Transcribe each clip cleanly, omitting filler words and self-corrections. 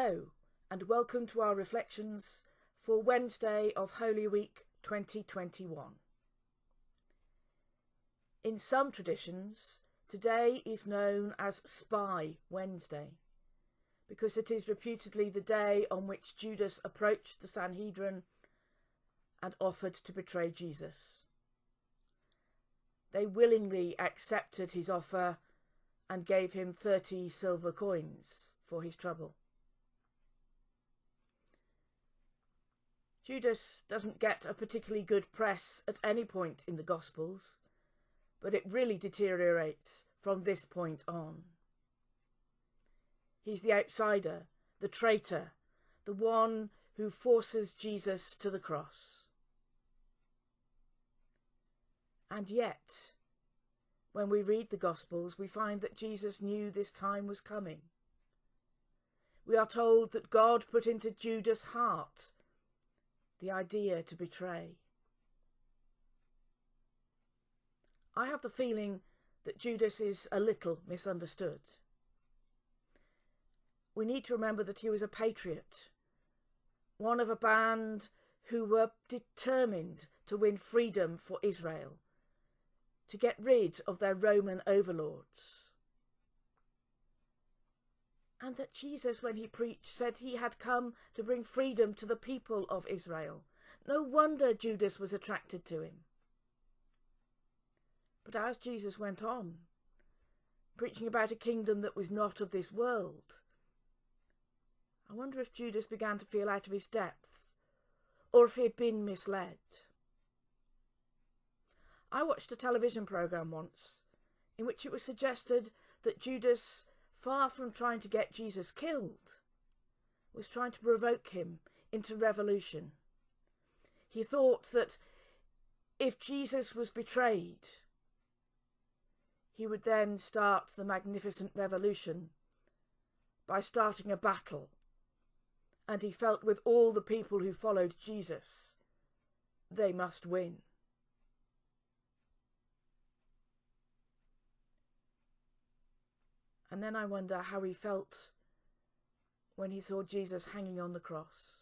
Hello and welcome to our reflections for Wednesday of Holy Week 2021. In some traditions, today is known as Spy Wednesday because it is reputedly the day on which Judas approached the Sanhedrin and offered to betray Jesus. They willingly accepted his offer and gave him 30 silver coins for his trouble. Judas doesn't get a particularly good press at any point in the Gospels, but it really deteriorates from this point on. He's the outsider, the traitor, the one who forces Jesus to the cross. And yet, when we read the Gospels, we find that Jesus knew this time was coming. We are told that God put into Judas' heart the idea to betray. I have the feeling that Judas is a little misunderstood. We need to remember that he was a patriot, one of a band who were determined to win freedom for Israel, to get rid of their Roman overlords. And that Jesus, when he preached, said he had come to bring freedom to the people of Israel. No wonder Judas was attracted to him. But as Jesus went on, preaching about a kingdom that was not of this world, I wonder if Judas began to feel out of his depth, or if he had been misled. I watched a television programme once in which it was suggested that Judas, far from trying to get Jesus killed, was trying to provoke him into revolution. He thought that if Jesus was betrayed, he would then start the magnificent revolution by starting a battle, and he felt with all the people who followed Jesus, they must win. And then I wonder how he felt when he saw Jesus hanging on the cross.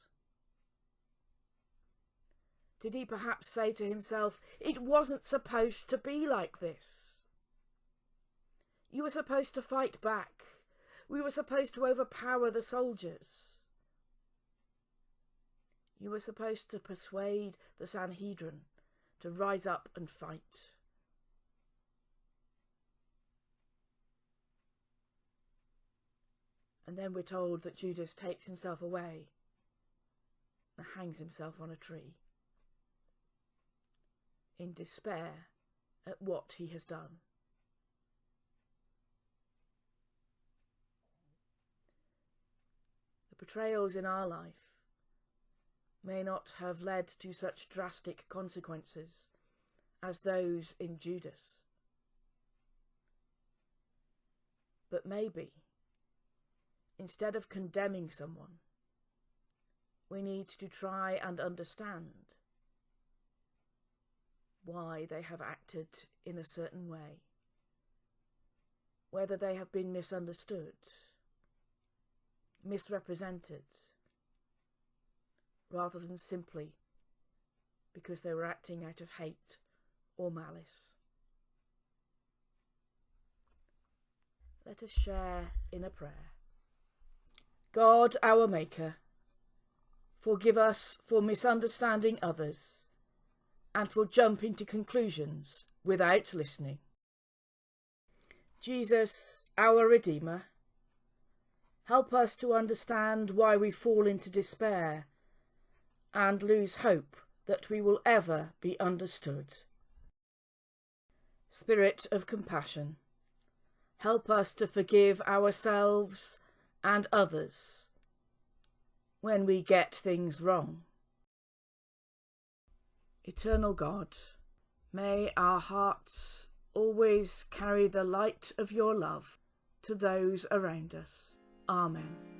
Did he perhaps say to himself, it wasn't supposed to be like this? You were supposed to fight back. We were supposed to overpower the soldiers. You were supposed to persuade the Sanhedrin to rise up and fight. And then we're told that Judas takes himself away and hangs himself on a tree in despair at what he has done. The betrayals in our life may not have led to such drastic consequences as those in Judas. But maybe, instead of condemning someone, we need to try and understand why they have acted in a certain way, whether they have been misunderstood, misrepresented, rather than simply because they were acting out of hate or malice. Let us share in a prayer. God, our Maker, forgive us for misunderstanding others and for jumping to conclusions without listening. Jesus, our Redeemer, help us to understand why we fall into despair and lose hope that we will ever be understood. Spirit of compassion, help us to forgive ourselves and others when we get things wrong. Eternal God, may our hearts always carry the light of your love to those around us. Amen.